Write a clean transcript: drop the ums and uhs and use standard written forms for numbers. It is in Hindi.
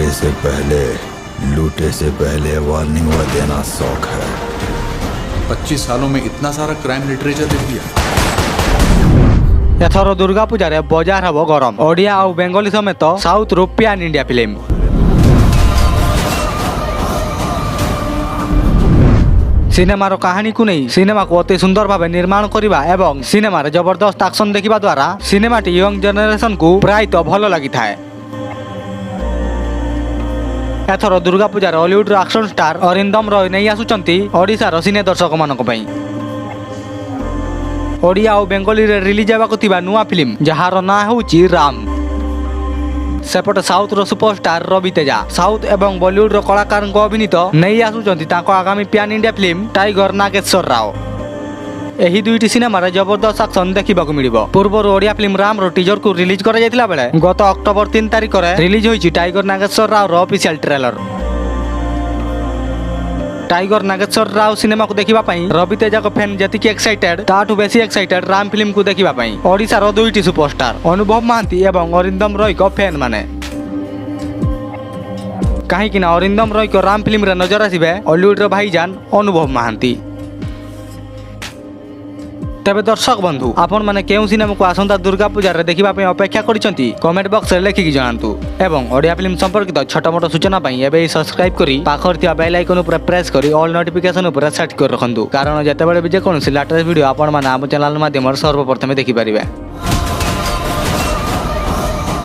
मारे से पहले, लूटे से पहले वार्निंग व देना शौक है। 25 सालों में इतना सारा क्राइम लिटरेचर लिख दिया। एथर दुर्गा पूजा बजार हम गरम। ओडिया और बेंगली समेत साउथ रू पैन इंडिया फिल्म। सिनेमार कहानी को नहीं सिनेमा को अति सुंदर भाव निर्माण करने एवं सिनेमार जबरदस्त एक्शन देखा द्वारा सिनेमाटी यंग जेनेरेशन को प्राय तो भल लगी था। एथर दुर्गा पूजार Hollywood action star Arindam Roy नहीं आसुचंती ओडिशार सिने दर्शक मानक पई। ओडिया और बेंगली रे रिलीज हेबाकु थिबा नुआ फिल्म जहार ना होउची राम। सेपट साउथ रो सुपरस्टार रवि तेजा साउथ एवं बॉलीवुड रो कलाकार को अभिनीत नहीं आसुचंती ताको आगामी pan India film tiger Nageswara Rao. एही दुईटी सिनेमा जबरदस्त एक्शन देखा मिलिबो। पूर्वर ओडिया फिल्म राम रो टीजर को रिलीज करा जायतिला बेले गत अक्टोबर 3 तारिख रे रिलीज होईची टाइगर नागेश्वर राव रो official trailer. Tiger Nageswara Rao cinema को देखा रवि तेजा को फैन जतिक एक्साइटेड ताठू बेसी एक्साइटेड राम फिल्म को देखा ओडिशार दुईटी सुपरस्टार अनुभव महांती एवं अरिंदम रॉय को फैन माने। कहीं अरिंदम रॉय को राम फिल्म रे नजर आसबे हॉलीवुड रो भाईजान अनुभव महांती। तेबे दर्शक बंधु आपण माने केउ सिनेमा को आसंता दुर्गा पूजा रे देखिबा पई अपेक्षा करिसंती कमेंट बॉक्स रे लेखिकी जणांतु एवं ओडिया फिल्म संपर्कित छोट मोट सूचना पई एबे सब्सक्राइब करी पाखर थिया बेल आइकन ऊपर प्रेस करी ऑल नोटिफिकेशन ऊपर सेट कर रखंतु कारण जेतेबेले भी जे कोनोसी लेटेस्ट वीडियो आपण माने हम चैनल माध्यम सर्वप्रथम देखि परिबे।